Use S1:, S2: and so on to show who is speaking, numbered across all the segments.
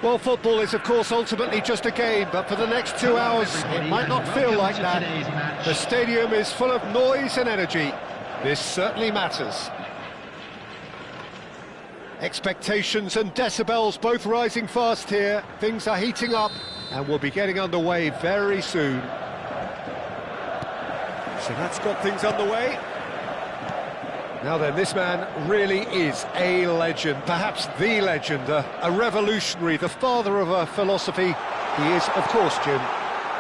S1: Well, football is, of course, ultimately just a game, but for the next 2 hours, it might not feel like that. The stadium is full of noise and energy. This certainly matters. Expectations and decibels both rising fast here. Things are heating up, and we'll be getting underway very soon. So that's got things underway. Now then, this man really is a legend, perhaps the legend, a revolutionary, the father of a philosophy. He is, of course, Jim,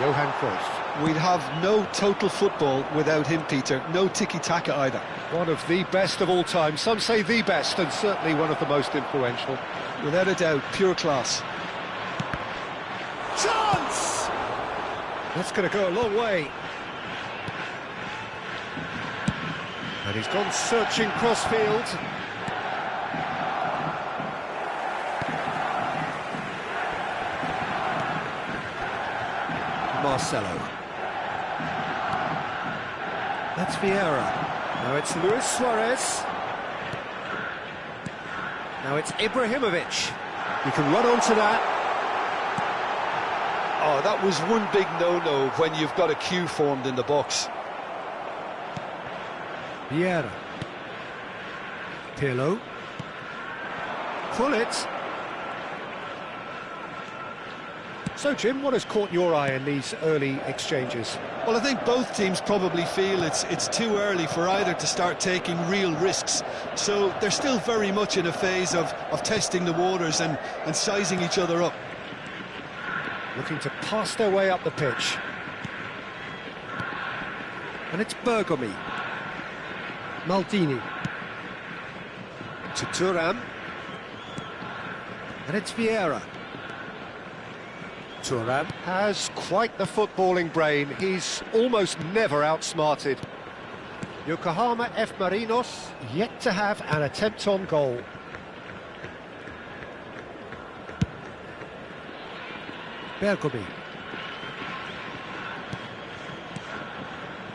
S1: Johan Cruyff.
S2: We'd have no total football without him, Peter. No tiki-taka either.
S1: One of the best of all time. Some say the best, and certainly one of the most influential.
S2: Without a doubt, pure class.
S1: Chance! That's going to go a long way. And he's gone searching cross-field. Marcelo. That's Vieira. Now it's Luis Suarez. Now it's Ibrahimovic. You can run onto that.
S2: Oh, that was one big no-no when you've got a queue formed in the box.
S1: Vieira. Pirlo. Pullet. So, Jim, what has caught your eye in these early exchanges?
S2: Well, I think both teams probably feel it's too early for either to start taking real risks. So they're still very much in a phase of testing the waters and sizing each other up.
S1: Looking to pass their way up the pitch. And it's Bergomi. Maldini. To Thuram. And it's Vieira. Thuram has quite the footballing brain. He's almost never outsmarted. Yokohama F. Marinos yet to have an attempt on goal. Bergomi.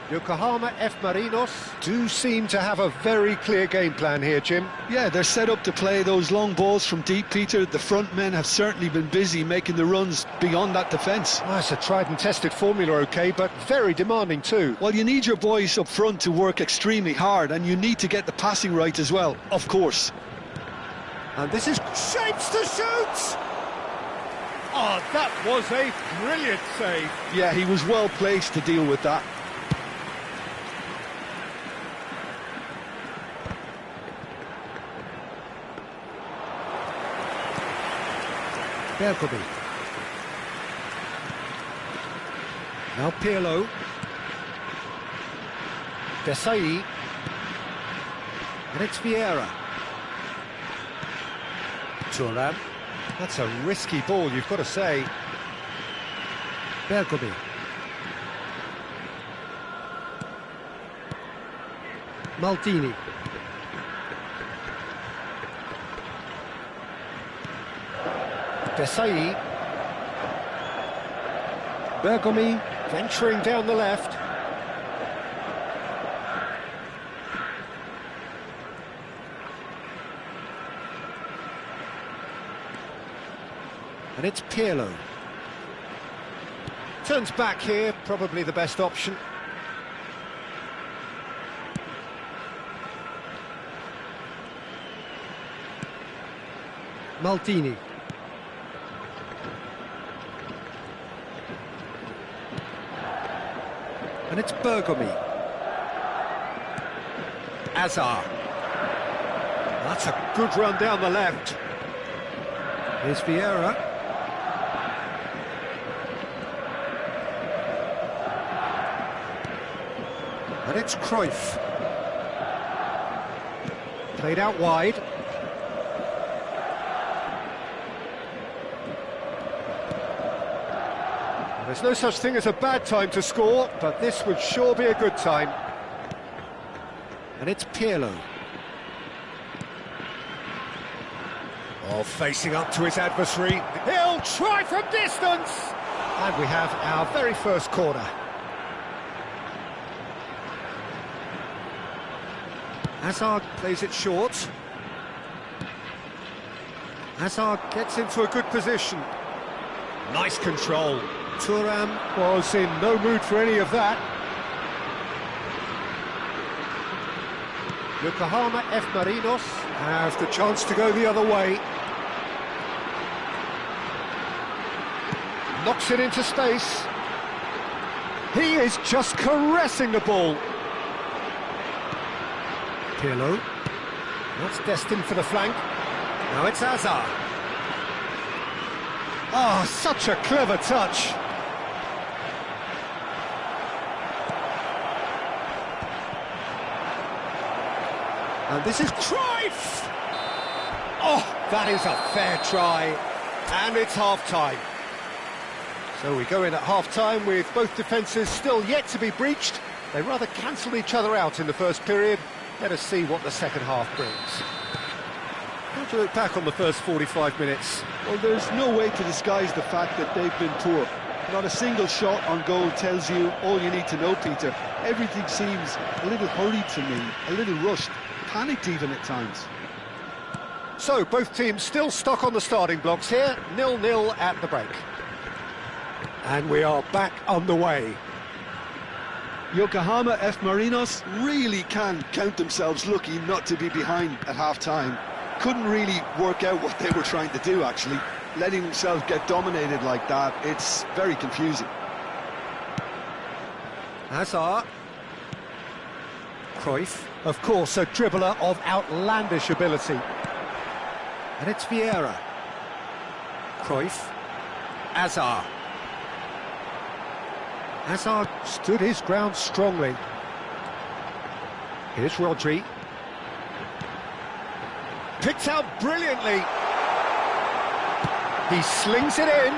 S1: Yokohama F. Marinos do seem to have a very clear game plan here, Jim.
S2: Yeah, they're set up to play those long balls from deep, Peter. The front men have certainly been busy making the runs beyond that defence.
S1: Well, it's a tried and tested formula, OK, but very demanding too.
S2: Well, you need your boys up front to work extremely hard, and you need to get the passing right as well, of course.
S1: And this is shapes to shoot! Oh, that was a brilliant save.
S2: Yeah, he was well placed to deal with that.
S1: Bergomi. Now Pirlo. Desai. And it's Vieira. Thuram. That's a risky ball, you've got to say. Bergomi. Maldini. Desai. Bergomi venturing down the left. And it's Pirlo. Turns back here, probably the best option. Maldini. And it's Bergomi. Azar. That's a good run down the left. Here's Vieira. And it's Cruyff. Played out wide. There's no such thing as a bad time to score, but this would sure be a good time. And it's Pirlo. Oh, facing up to his adversary. He'll try from distance! And we have our very first corner. Hazard plays it short. Hazard gets into a good position. Nice control. Thuram was in no mood for any of that. Yokohama F. Marinos have the chance to go the other way. Knocks it into space. He is just caressing the ball. Pirlo. That's destined for the flank. Now it's Hazard. Oh, such a clever touch. And this is Cruyff! Oh, that is a fair try. And it's half-time. So we go in at half-time with both defences still yet to be breached. They rather cancelled each other out in the first period. Let us see what the second half brings. How do you look back on the first 45 minutes?
S2: Well, there's no way to disguise the fact that they've been poor. Not a single shot on goal tells you all you need to know, Peter. Everything seems a little hurried to me, a little rushed, panicked even at times.
S1: So, both teams still stuck on the starting blocks here, 0-0 at the break. And we are back underway.
S2: Yokohama F. Marinos really can count themselves lucky not to be behind at half-time. Couldn't really work out what they were trying to do, actually. Letting themselves get dominated like that, it's very confusing.
S1: Hazard. Cruyff, of course, a dribbler of outlandish ability. And it's Vieira. Cruyff. Hazard. Hazard stood his ground strongly. Here's Rodri. Picked out brilliantly. He slings it in.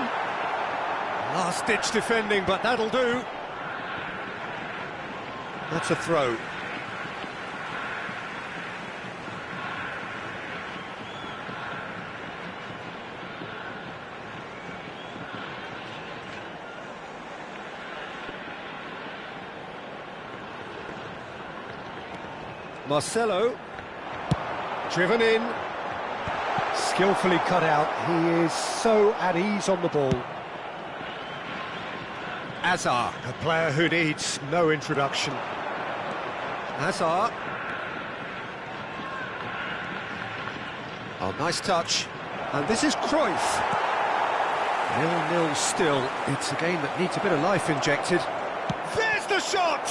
S1: Last-ditch defending, but that'll do. That's a throw. Marcelo, driven in, skillfully cut out. He is so at ease on the ball. Hazard, a player who needs no introduction. Hazard. Oh, nice touch. And this is Cruyff. 0-0 still. It's a game that needs a bit of life injected. There's the shot!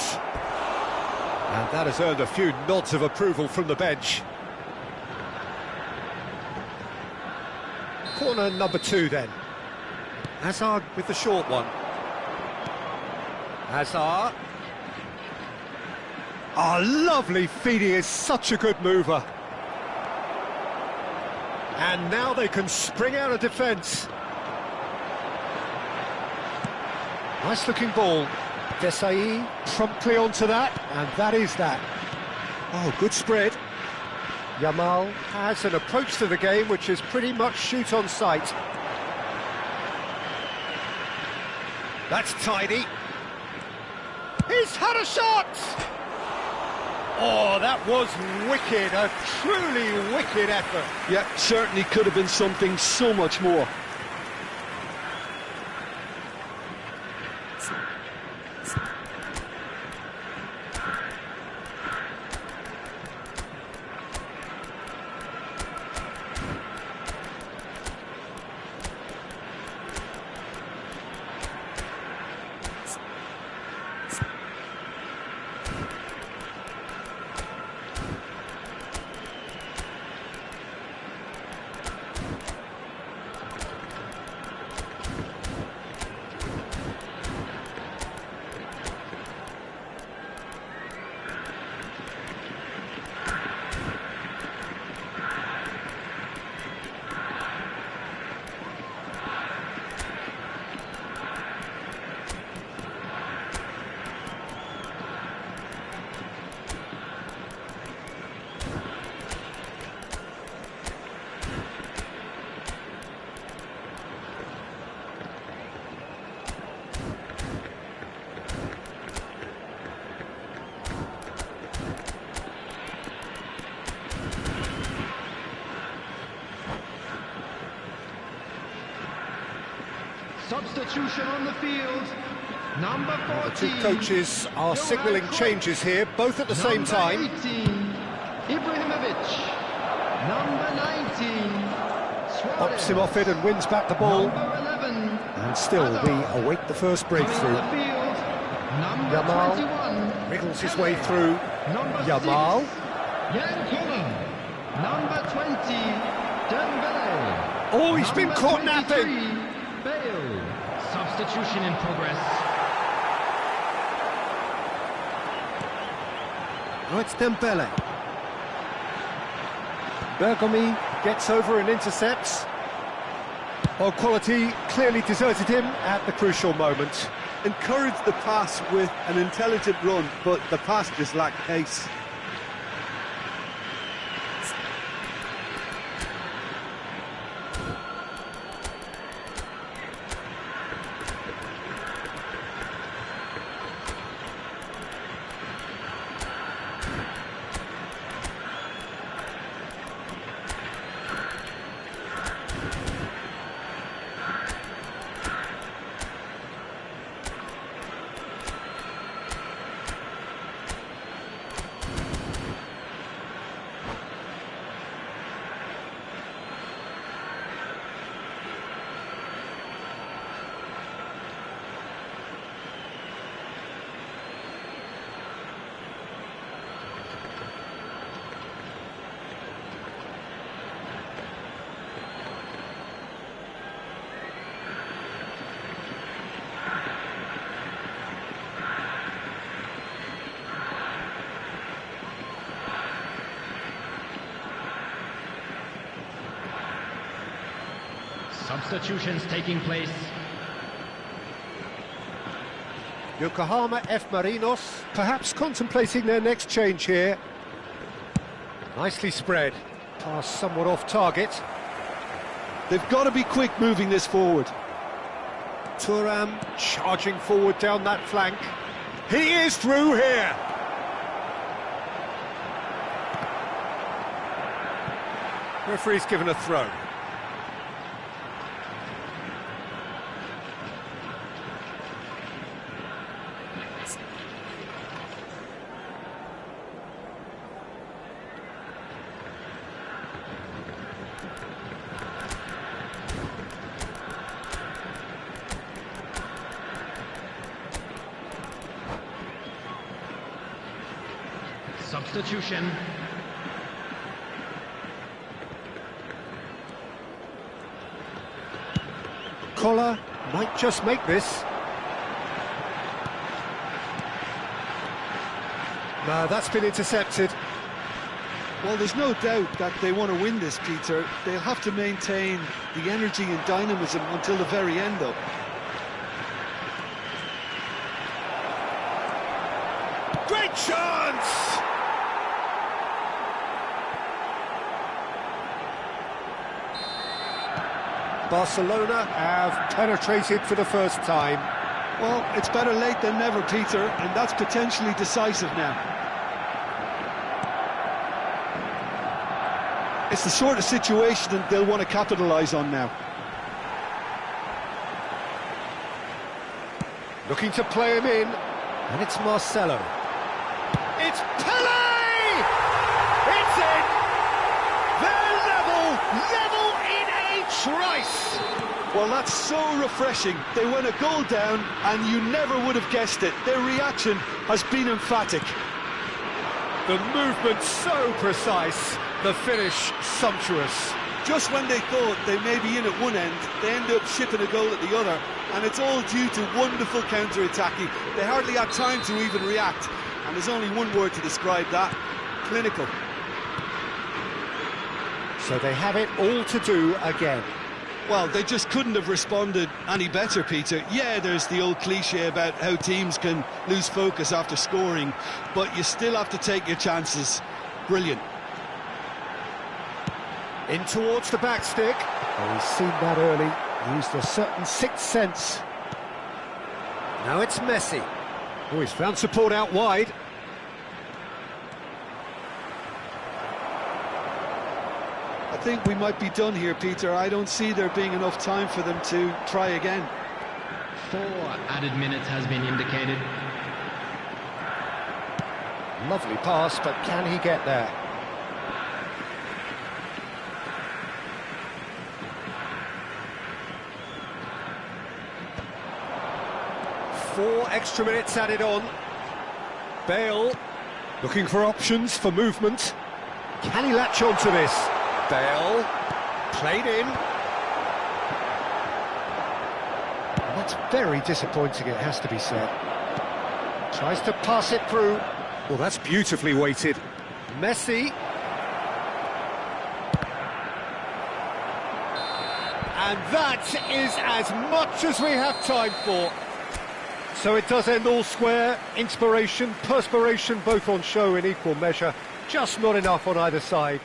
S1: And that has earned a few nods of approval from the bench. Corner number 2 then. Hazard with the short one. Hazard. Oh, lovely feed, he is such a good mover. And now they can spring out of defence. Nice looking ball. Desai promptly onto that, and that is that. Oh, good spread. Yamal has an approach to the game which is pretty much shoot on sight. That's tidy. He's had a shot! Oh, that was wicked, a truly wicked effort.
S2: Yeah, certainly could have been something so much more.
S3: Substitution on the field. Number 14.
S1: The two coaches are signalling changes here, both at the same time.
S3: 18, Ibrahimovic. Number 19.
S1: Ups him off it and wins back the ball.
S3: Number 11.
S1: And still we await the first breakthrough. Yamal
S3: 21.
S1: wriggles his way through.
S3: Number
S1: Yamal.
S3: 6. Yankulen. Number 20. Dembele.
S1: Oh, he's been
S3: Number
S1: caught
S3: 23,
S1: napping.
S3: Bale. Substitution in progress.
S1: Oh, it's Dembele. Bergomi gets over and intercepts. Oh, quality clearly deserted him at the crucial moment.
S2: Encouraged the pass with an intelligent run, but the pass just lacked pace.
S3: Substitutions taking place.
S1: Yokohama F. Marinos perhaps contemplating their next change here. Nicely spread. Pass somewhat off target.
S2: They've got to be quick moving this forward.
S1: Thuram charging forward down that flank. He is through here. Referee's given a throw.
S3: Substitution.
S1: Collar might just make this. No, that's been intercepted.
S2: Well, there's no doubt that they want to win this, Peter. They'll have to maintain the energy and dynamism until the very end, though.
S1: Great chance! Barcelona have penetrated for the first time.
S2: Well, it's better late than never, Peter, and that's potentially decisive now. It's the sort of situation that they'll want to capitalise on now.
S1: Looking to play him in, and it's Marcelo. It's Pele! It's in! They're level in a trice!
S2: Well, that's so refreshing. They went a goal down, and you never would have guessed it. Their reaction has been emphatic.
S1: The movement so precise, the finish sumptuous.
S2: Just when they thought they may be in at one end, they end up shipping a goal at the other, and it's all due to wonderful counter-attacking. They hardly had time to even react, and there's only one word to describe that: clinical.
S1: So they have it all to do again.
S2: Well, they just couldn't have responded any better, Peter. Yeah, there's the old cliche about how teams can lose focus after scoring, but you still have to take your chances. Brilliant.
S1: In towards the back stick. Oh, he's seen that early. Used a certain sixth sense. Now it's Messi. Oh, he's found support out wide.
S2: I think we might be done here, Peter. I don't see there being enough time for them to try again.
S3: 4 added minutes has been indicated.
S1: Lovely pass, but can he get there? Four extra minutes added on. Bale looking for options for movement. Can he latch on to this? Bale played in. And that's very disappointing, it has to be said. Tries to pass it through. Well, that's beautifully weighted. Messi. And that is as much as we have time for. So it does end all square. Inspiration, perspiration, both on show in equal measure. Just not enough on either side.